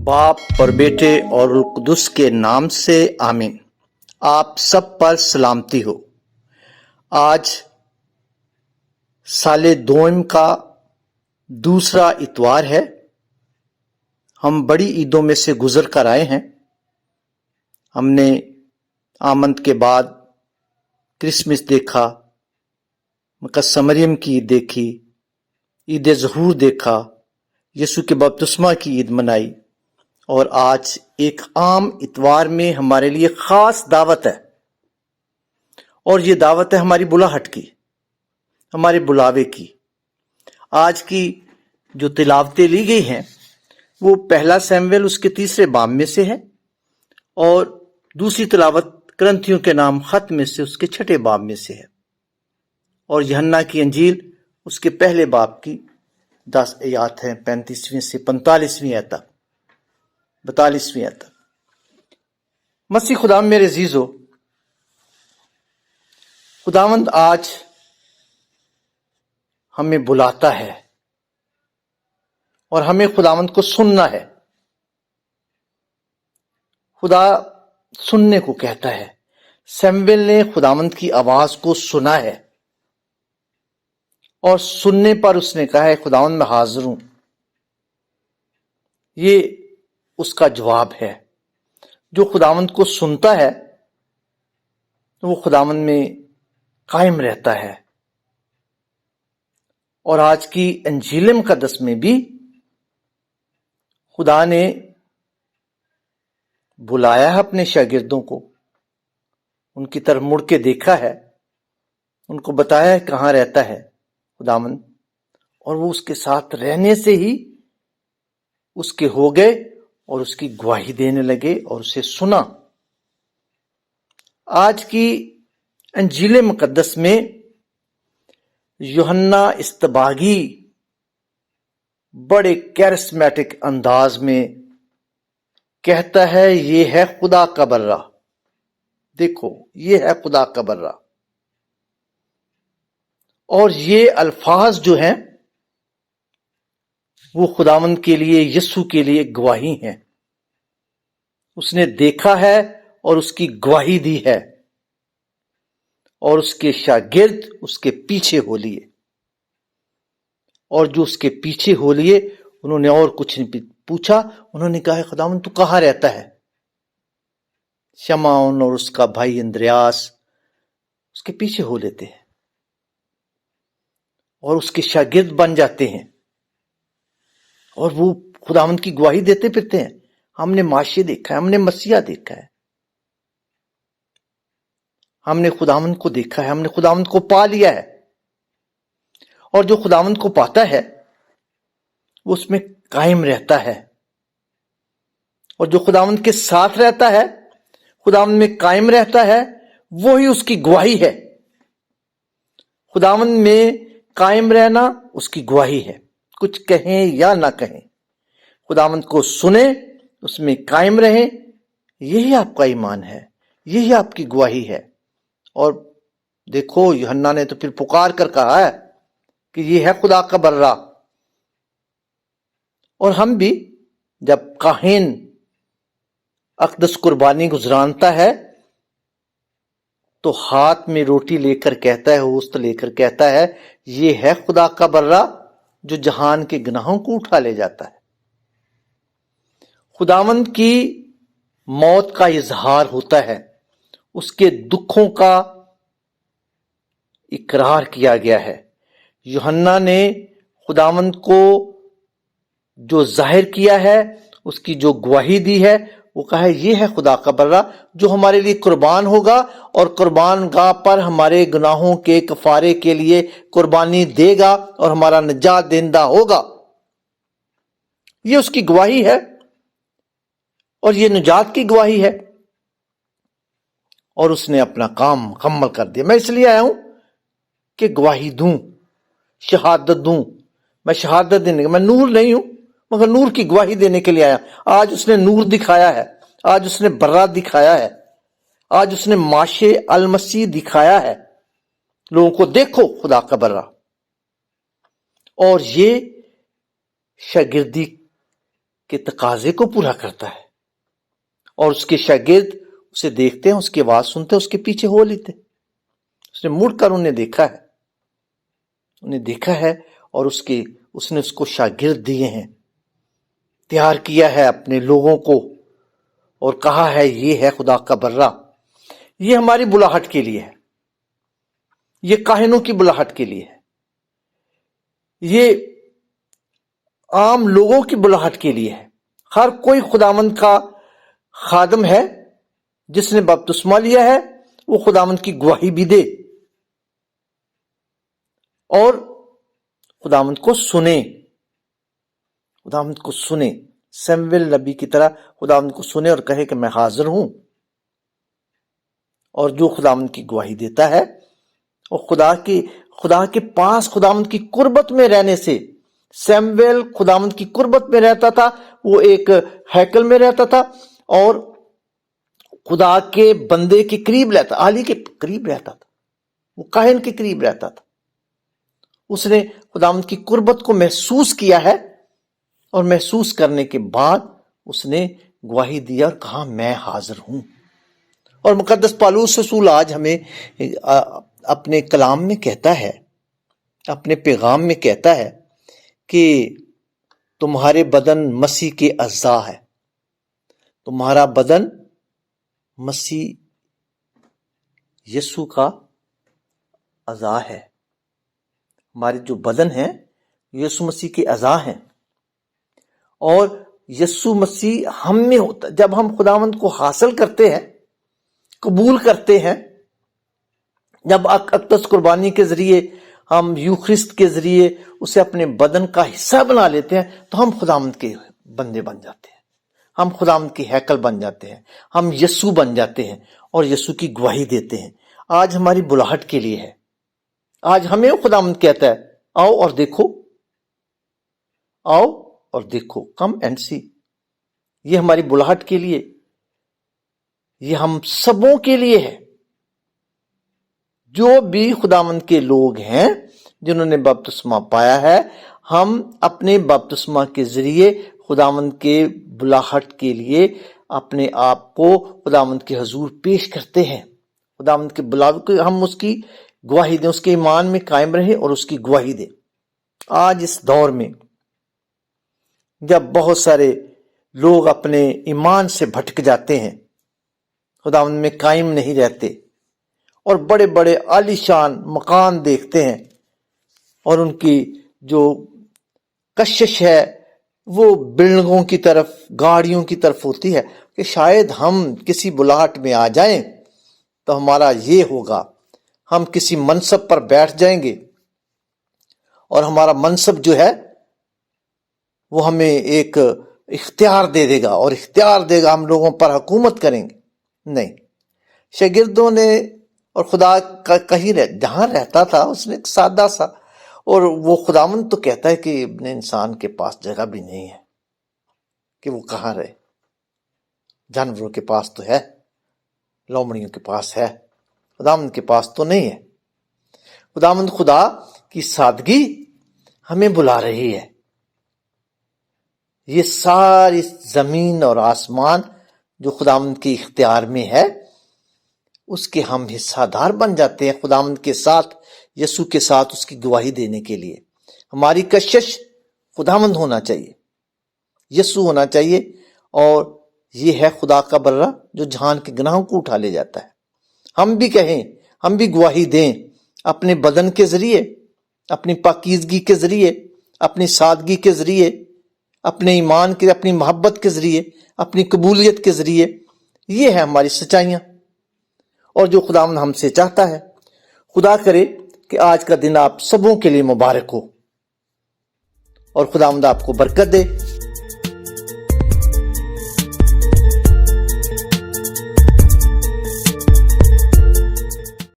باپ اور بیٹے اور روح القدس کے نام سے آمین۔ آپ سب پر سلامتی ہو۔ آج سال دوم کا دوسرا اتوار ہے۔ ہم بڑی عیدوں میں سے گزر کر آئے ہیں۔ ہم نے آمد کے بعد کرسمس دیکھا، مقدسہ مریم کی عید دیکھی، عید ظہور دیکھا، یسوع کے بپتسمہ کی عید منائی، اور آج ایک عام اتوار میں ہمارے لیے خاص دعوت ہے، اور یہ دعوت ہے ہماری بلاہٹ کی، ہمارے بلاوے کی۔ آج کی جو تلاوتیں لی گئی ہیں وہ پہلا سیمویل اس کے 3 باب میں سے ہے، اور دوسری تلاوت کرنتھیوں کے نام خط میں سے اس کے 6 باب میں سے ہے، اور یوحنا کی انجیل اس کے پہلے باب کی 10 آیات ہیں، 35ویں سے 45ویں آیت تک، 42ویں آیت تک۔ مسیح خدا میرے عزیزو، خداوند آج ہمیں بلاتا ہے اور ہمیں خداوند کو سننا ہے۔ خدا سننے کو کہتا ہے۔ سیمویل نے خداوند کی آواز کو سنا ہے، اور سننے پر اس نے کہا ہے خداوند میں حاضر ہوں۔ یہ اس کا جواب ہے۔ جو خداوند کو سنتا ہے وہ خداوند میں قائم رہتا ہے۔ اور آج کی انجیل مقدس میں بھی خدا نے بلایا ہے اپنے شاگردوں کو، ان کی طرف مڑ کے دیکھا ہے، ان کو بتایا ہے کہاں رہتا ہے خداوند، اور وہ اس کے ساتھ رہنے سے ہی اس کے ہو گئے اور اس کی گواہی دینے لگے اور اسے سنا۔ آج کی انجیل مقدس میں یوحنا استباغی بڑے کیرسمیٹک انداز میں کہتا ہے یہ ہے خدا کا برہ۔ دیکھو، یہ ہے خدا کا برہ، اور یہ الفاظ جو ہیں وہ خداوند کے لیے، یسوع کے لیے گواہی ہیں۔ اس نے دیکھا ہے اور اس کی گواہی دی ہے، اور اس کے شاگرد اس کے پیچھے ہو لیے، اور جو اس کے پیچھے ہو لیے انہوں نے اور کچھ نہیں پوچھا، انہوں نے کہا خداوند تو کہاں رہتا ہے؟ شمعون اور اس کا بھائی اندریاس اس کے پیچھے ہو لیتے ہیں اور اس کے شاگرد بن جاتے ہیں، اور وہ خداوند کی گواہی دیتے پھرتے ہیں۔ ہم نے معاشی دیکھا ہے، ہم نے مسیح دیکھا ہے، ہم نے خداوند کو دیکھا ہے، ہم نے خداوند کو پا لیا ہے، اور جو خداوند کو پاتا ہے وہ اس میں قائم رہتا ہے، اور جو خداوند کے ساتھ رہتا ہے، خداوند میں قائم رہتا ہے، وہی اس کی گواہی ہے۔ خداوند میں قائم رہنا اس کی گواہی ہے، کچھ کہیں یا نہ کہیں، خداوند کو سنیں، اس میں قائم رہیں، یہی آپ کا ایمان ہے، یہی آپ کی گواہی ہے۔ اور دیکھو، یوحنا نے تو پھر پکار کر کہا ہے کہ یہ ہے خدا کا برہ۔ اور ہم بھی جب کاہن اقدس قربانی گزرانتا ہے تو ہاتھ میں روٹی لے کر کہتا ہے، ہوست لے کر کہتا ہے یہ ہے خدا کا برہ جو جہان کے گناہوں کو اٹھا لے جاتا ہے۔ خداوند کی موت کا اظہار ہوتا ہے، اس کے دکھوں کا اقرار کیا گیا ہے۔ یوحنا نے خداوند کو جو ظاہر کیا ہے، اس کی جو گواہی دی ہے، وہ کہا ہے یہ ہے خدا کا برہ جو ہمارے لیے قربان ہوگا، اور قربان گاہ پر ہمارے گناہوں کے کفارے کے لیے قربانی دے گا اور ہمارا نجات دہندہ ہوگا۔ یہ اس کی گواہی ہے، اور یہ نجات کی گواہی ہے، اور اس نے اپنا کام مکمل کر دیا۔ میں اس لیے آیا ہوں کہ گواہی دوں، شہادت دوں۔ میں شہادت دینے، میں نور نہیں ہوں مگر نور کی گواہی دینے کے لیے آیا۔ آج اس نے نور دکھایا ہے، آج اس نے برہ دکھایا ہے، آج اس نے معاشے المسیح دکھایا ہے۔ لوگوں کو دیکھو خدا کا برہ، اور یہ شاگردی کے تقاضے کو پورا کرتا ہے، اور اس کے شاگرد اسے دیکھتے ہیں، اس کی آواز سنتے ہیں، اس کے پیچھے ہو لیتے ہیں۔ اس نے مڑ کر انہیں دیکھا ہے اور اس نے اس کو شاگرد دیے ہیں، تیار کیا ہے اپنے لوگوں کو، اور کہا ہے یہ ہے خدا کا برہ۔ یہ ہماری بلاہٹ کے لیے ہے، یہ کاہنوں کی بلاہٹ کے لیے ہے، یہ عام لوگوں کی بلاہٹ کے لیے ہے۔ ہر کوئی خداوند کا خادم ہے، جس نے بپتسمہ لیا ہے وہ خداوند کی گواہی بھی دے اور خداوند کو سنے، سیمویل نبی کی طرح خداوند کو سنے اور کہے کہ میں حاضر ہوں۔ اور جو خداوند کی گواہی دیتا ہے، اور خدا کے پاس خداوند کی قربت میں رہنے سے، سیمویل خداوند کی قربت میں رہتا تھا، وہ ایک ہیکل میں رہتا تھا اور خدا کے بندے کے قریب رہتا، عالی کے قریب رہتا تھا، وہ کاہن کے قریب رہتا تھا۔ اس نے خداوند کی قربت کو محسوس کیا ہے، اور محسوس کرنے کے بعد اس نے گواہی دیا اور کہا میں حاضر ہوں۔ اور مقدس پالوس رسول آج ہمیں اپنے کلام میں کہتا ہے، اپنے پیغام میں کہتا ہے کہ تمہارے بدن مسیح کے اعضاء ہے، تمہارا بدن مسیح یسوع کا اعضاء ہے۔ ہمارے جو بدن ہیں یسوع مسیح کے اعضاء ہیں، اور یسوع مسیح ہم میں ہوتا۔ جب ہم خداوند کو حاصل کرتے ہیں، قبول کرتے ہیں، جب اقدس قربانی کے ذریعے ہم یوخرسٹ کے ذریعے اسے اپنے بدن کا حصہ بنا لیتے ہیں، تو ہم خداوند کے بندے بن جاتے ہیں، ہم خداوند کی ہیکل بن جاتے ہیں، ہم یسوع بن جاتے ہیں اور یسوع کی گواہی دیتے ہیں۔ آج ہماری بلاہٹ کے لیے ہے، آج ہمیں خداوند کہتا ہے آؤ اور دیکھو، آؤ اور دیکھو، کم اینڈ سی۔ یہ ہماری بلاہٹ کے لیے، یہ ہم سبوں کے لیے ہے، جو بھی خداوند کے لوگ ہیں جنہوں نے بپتسمہ پایا ہے۔ ہم اپنے بپتسمہ کے ذریعے خداوند کے بلاہٹ کے لیے اپنے آپ کو خداوند کے حضور پیش کرتے ہیں، خداوند کے بلاوے کو ہم اس کی گواہی دیں، اس کے ایمان میں قائم رہیں اور اس کی گواہی دیں۔ آج اس دور میں جب بہت سارے لوگ اپنے ایمان سے بھٹک جاتے ہیں، خداوند میں قائم نہیں رہتے، اور بڑے بڑے عالی شان مکان دیکھتے ہیں، اور ان کی جو کشش ہے وہ بلڈنگوں کی طرف، گاڑیوں کی طرف ہوتی ہے کہ شاید ہم کسی بلاہٹ میں آ جائیں تو ہمارا یہ ہوگا، ہم کسی منصب پر بیٹھ جائیں گے اور ہمارا منصب جو ہے وہ ہمیں ایک اختیار دے دے گا، اور اختیار دے گا، ہم لوگوں پر حکومت کریں گے۔ نہیں، شاگردوں نے اور خدا کا کہیں جہاں رہتا تھا اس نے ایک سادہ سا، اور وہ خداوند تو کہتا ہے کہ ابن انسان کے پاس جگہ بھی نہیں ہے کہ وہ کہاں رہے، جانوروں کے پاس تو ہے، لومڑیوں کے پاس ہے، خداوند کے پاس تو نہیں ہے۔ خداوند خدا کی سادگی ہمیں بلا رہی ہے۔ یہ ساری زمین اور آسمان جو خداوند کے اختیار میں ہے، اس کے ہم حصہ دار بن جاتے ہیں، خداوند کے ساتھ، یسوع کے ساتھ اس کی گواہی دینے کے لیے۔ ہماری کشش خداوند ہونا چاہیے، یسوع ہونا چاہیے، اور یہ ہے خدا کا برہ جو جہان کے گناہوں کو اٹھا لے جاتا ہے۔ ہم بھی کہیں، ہم بھی گواہی دیں اپنے بدن کے ذریعے، اپنی پاکیزگی کے ذریعے، اپنی سادگی کے ذریعے، اپنے ایمان کے، اپنی محبت کے ذریعے، اپنی قبولیت کے ذریعے۔ یہ ہے ہماری سچائیاں، اور جو خداوند ہم سے چاہتا ہے۔ خدا کرے کہ آج کا دن آپ سبوں کے لیے مبارک ہو، اور خداوند آپ کو برکت دے۔